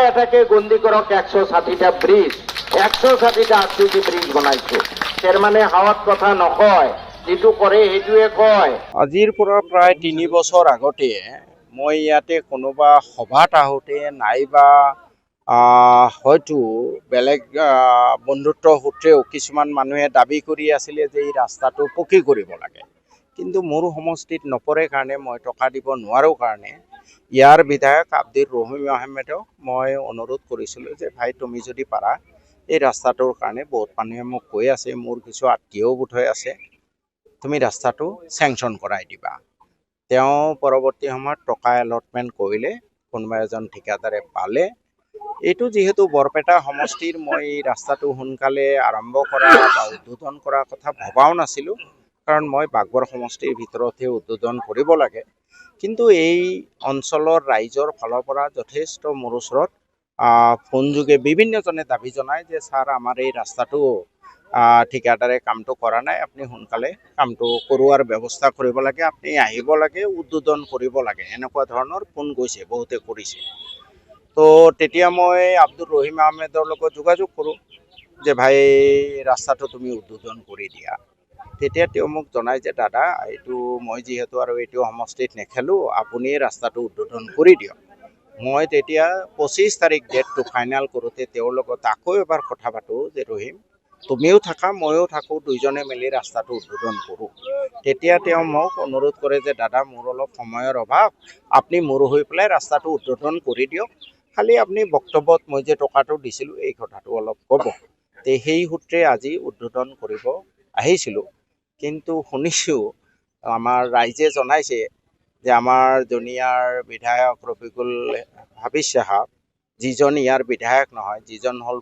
এটাকে গন্ডি কৰক 160টা ব্ৰিজ 160টা আকৃতি ব্ৰিজ বনাইছো তাৰ মানে হাৱাত কথা নকয় যেটো কৰে হেতুৱে কয়। আজিৰ পৰা প্ৰায় 3 বছৰ আগতে মই ইয়াতে কোনোবা সভাত আহোতে নাইবা হয়তো বেলেগ বন্ধুত্ব সূত্ৰেও কিছুমান মানুহে দাবী কৰি আছিলে যে এই ৰাস্তাটো পকী কৰিব লাগে, কিন্তু মোৰ সমষ্টিত নপৰে কাৰণে মই টকা দিব নোৱাৰো কাৰণে ইয়াৰ বিধায়ক আব্দুৰ ৰহিম আহমেদক মই অনুৰোধ কৰিছিলোঁ যে ভাই তুমি যদি পাৰা এই ৰাস্তাটোৰ কাৰণে বহুত মানুহে মোক কৈ আছে, মোৰ কিছু আত্মীয়ও বোধ আছে, তুমি ৰাস্তাটো চেংচন কৰাই দিবা। তেওঁ পৰৱৰ্তী সময়ত টকা এলটমেণ্ট কৰিলে, কোনোবা এজন ঠিকাদাৰে পালে। এইটো যিহেতু বৰপেটা সমষ্টিৰ মই এই ৰাস্তাটো সোনকালে আৰম্ভ কৰা বা উদ্বোধন কৰাৰ কথা ভবাও নাছিলোঁ, কাৰণ মই বাগবৰ সমষ্টিৰ ভিতৰতহে উদ্বোধন কৰিব লাগে। কিন্তু এই অঞ্চলৰ ৰাইজৰ ফালৰ পৰা যথেষ্ট মোৰ ওচৰত ফোনযোগে বিভিন্নজনে দাবী জনায় যে ছাৰ আমাৰ এই ৰাস্তাটো ঠিকাদাৰে কামটো কৰা নাই, আপুনি সোনকালে কামটো কৰোৱাৰ ব্যৱস্থা কৰিব লাগে, আপুনি আহিব লাগে, উদ্বোধন কৰিব লাগে, এনেকুৱা ধৰণৰ ফোন গৈছে, বহুতে কৰিছে। তো তেতিয়া মই আব্দুৰ ৰহিম আহমেদৰ লগত যোগাযোগ কৰোঁ যে ভাই ৰাস্তাটো তুমি উদ্বোধন কৰি দিয়া। তেতিয়া তেওঁ মোক জনায় যে দাদা এইটো মই যিহেতু আৰু এইটো সমষ্টিত নেখেলোঁ, আপুনি ৰাস্তাটো উদ্বোধন কৰি দিয়ক। মই তেতিয়া 25 তাৰিখ ডেটটো ফাইনেল কৰোঁতে তেওঁৰ লগত আকৌ এবাৰ কথা পাতোঁ যে ৰহিম তুমিও থাকা ময়ো থাকোঁ, দুইজনে মিলি ৰাস্তাটো উদ্বোধন কৰোঁ। তেতিয়া তেওঁ মোক অনুৰোধ কৰে যে দাদা মোৰ অলপ সময়ৰ অভাৱ, আপুনি মোৰ হৈ পেলাই ৰাস্তাটো উদ্বোধন কৰি দিয়ক, খালি আপুনি বক্তব্যত মই যে টকাটো দিছিলোঁ এই কথাটো অলপ ক'ব। তে সেই সূত্ৰে আজি উদ্বোধন কৰিব আহিছিলোঁ, কিন্তু শুনিছোঁ আমাৰ ৰাইজে জনাইছে যে আমাৰ জনিয়াৰ বিধায়ক ৰফিকুল হাফিজ সাহেব, যিজন ইয়াৰ বিধায়ক নহয়, যিজন হ'ল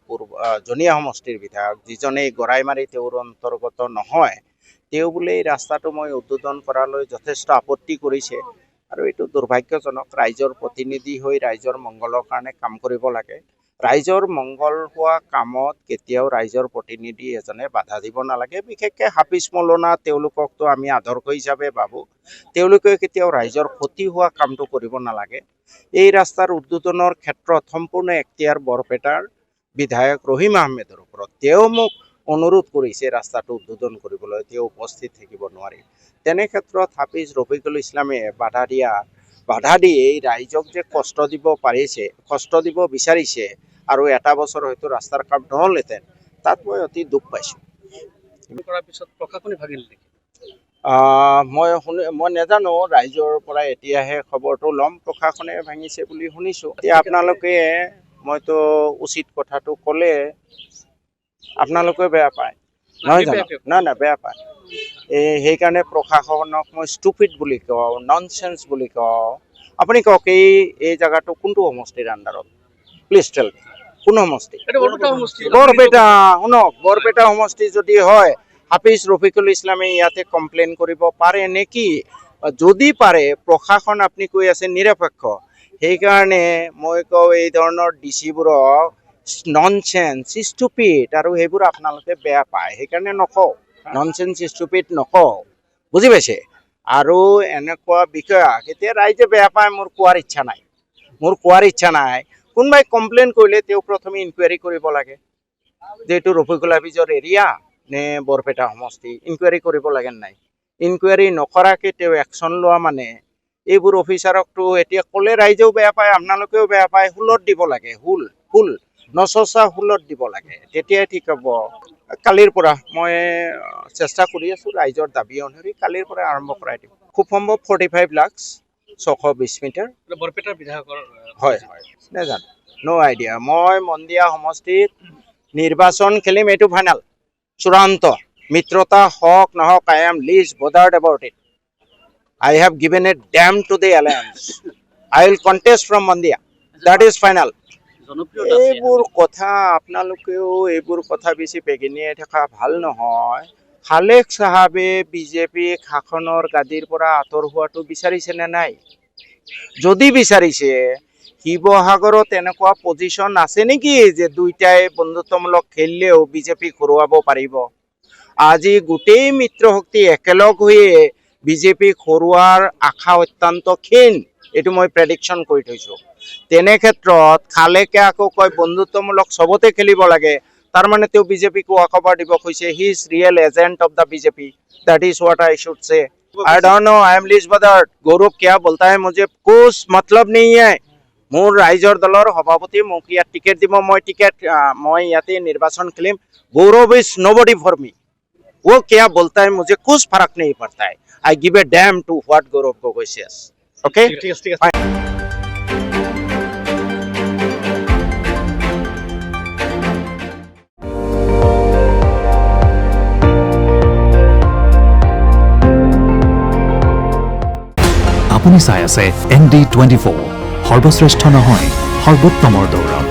জনিয়া সমষ্টিৰ বিধায়ক, যিজনে গৰাইমাৰী তেওঁৰ অন্তৰ্গত নহয়, তেওঁ বোলে এই ৰাস্তাটো মই উদ্বোধন কৰালৈ যথেষ্ট আপত্তি কৰিছে। আৰু এইটো দুৰ্ভাগ্যজনক, ৰাইজৰ প্ৰতিনিধি হৈ ৰাইজৰ মংগলৰ কাৰণে কাম কৰিব লাগে। ৰাইজৰ মংগল হোৱা কামত কেতিয়াও ৰাইজৰ প্ৰতিনিধি এজনে বাধা দিব নালাগে। বিশেষকৈ হাফিজ মৌলানা তেওঁলোককতো আমি আদৰ্শ হিচাপে ভাবোঁ, তেওঁলোকে কেতিয়াও ৰাইজৰ ক্ষতি হোৱা কামটো কৰিব নালাগে। এই ৰাস্তাৰ উদ্বোধনৰ ক্ষেত্ৰত সম্পূৰ্ণ এখতিয়াৰ বৰপেটাৰ বিধায়ক ৰহিম আহমেদৰ ওপৰত। তেওঁ মোক অনুৰোধ কৰিছে ৰাস্তাটো উদ্বোধন কৰিবলৈ, তেওঁ উপস্থিত থাকিব নোৱাৰি। তেনে ক্ষেত্ৰত হাফিজ ৰফিকুল ইছলামে বাধা দি এই ৰাইজক যে কষ্ট দিব পাৰিছে, কষ্ট দিব বিচাৰিছে, আৰু এটা বছৰ হয়তো ৰাস্তাৰ কাম নহ'লহেঁতেন, তাত মই অতি দুখ পাইছোঁ। কৰাৰ পিছত প্ৰশাসনে ভাগিল নেকি? মই নাজানো, ৰাইজৰ পৰা এতিয়াহে খবৰটো ল'ম, প্ৰশাসনে ভাঙিছে বুলি শুনিছোঁ। এতিয়া আপোনালোকে মইতো উচিত কথাটো ক'লে আপোনালোকে বেয়া পায় নহয় জানো? না বেয়া পায়। সেইকাৰণে প্ৰশাসনক মই ষ্টুপিড বুলি কওঁ, ননচেন্স বুলি কওঁ। আপুনি কওক এই জেগাটো কোনটো সমষ্টিৰ আণ্ডাৰত? প্লিজ টেল মি, কোন সমষ্টি? বৰপেটা। শুনক, বৰপেটা সমষ্টি যদি হয় হাফিজ ৰফিকুল ইছলামে ইয়াতে কমপ্লেইন কৰিব পাৰে নেকি? যদি পাৰে, প্ৰশাসন আপুনি কৈ আছে নিৰপেক্ষ, সেইকাৰণে মই কওঁ এই ধৰণৰ ডিচিবোৰক ননচেন্স, ষ্টুপিড, আৰু সেইবোৰ আপোনালোকে বেয়া পায়, সেইকাৰণে নকওঁ, ননচেন্স ষ্টুপিড নকওঁ, বুজি পাইছে? আৰু এনেকুৱা বিষয়া কেতিয়া ৰাইজে বেয়া পায় মোৰ কোৱাৰ ইচ্ছা নাই। কোনোবাই কমপ্লেইন কৰিলে তেওঁ প্ৰথমে ইনকুৱাৰী কৰিব লাগে যে এইটো ৰফিকুল হাফিজৰ এৰিয়া নে বৰপেটা সমষ্টি, ইনকুৱাৰী কৰিব লাগে নাই? ইনকুৱাৰী নকৰাকৈ তেওঁ একশ্যন লোৱা মানে এইবোৰ অফিচাৰকতো এতিয়া ক'লে ৰাইজেও বেয়া পায়, আপোনালোকেও বেয়া পায়। হুলত দিব লাগে, হুল নচচা হুলত দিব লাগে, তেতিয়াই ঠিক হ'ব। কালিৰ পৰা মই চেষ্টা কৰি আছোঁ, ৰাইজৰ দাবী অনুসৰি কালিৰ পৰা আৰম্ভ কৰাই দিম। খুব সম্ভৱ 45 লাখ 620 মিটাৰ। বৰপেটাৰ বিধায়কৰ হয় নাজানো, ন' আইডিয়া। মই মন্দিয়া সমষ্টিত নিৰ্বাচন খেলিম, এইটো ফাইনেল, চূড়ান্ত। মিত্ৰতা হওক নহওক, I am least bothered about it. I have given a damn to the alliance. I will contest from Mondia. That is final. এইবোৰ কথা আপোনালোকেও এইবোৰ কথা বেছি বেগিনিয়াই থকা ভাল নহয়। খালেক চাহাবে বিজেপি শাসনৰ গাদীৰ পৰা আঁতৰ হোৱাটো বিচাৰিছে নে নাই? যদি বিচাৰিছে, শিৱসাগৰত এনেকুৱা পজিশ্যন আছে নেকি যে দুইটাই বন্ধুত্বমূলক খেলিলেও বিজেপি ঘূৰাব পাৰিব? আজি গোটেই মিত্ৰ শক্তি একেলগ হৈয়ে বিজেপিক হৰুৱাৰ আশা অত্যন্ত ক্ষীণ, এইটো মই প্ৰেডিকশ্যন কৰি থৈছোঁ। তেনে ক্ষেত্ৰত খালেকে আকৌ কয় বন্ধুত্বমূলক চবতে খেলিব লাগে, তাৰমানে তেওঁ বিজেপিক ৱাকঅভাৰ দিব খুজিছে। He is real agent of the BJP, that is what I should say. I don't know, I am least bothered. Gaurav क्या बोलता है मुझे कुछ मतलब नहीं है। মোৰ ৰাইজৰ দলৰ সভাপতি মোক ইয়াত টিকেট দিব, মই ইয়াতে নিৰ্বাচন খেলিম। গৌৰৱ ইজ নবডি ফৰ মি, वो क्या बोलता है मुझे कुछ फर्क नहीं पड़ता है। I give a damn to what Gaurav Gogoi says. Okay, ঠিক আছে। আপুনি চাই আছে ND24, সৰ্বশ্ৰেষ্ঠ নহয় সৰ্বোত্তমৰ দৌৰ।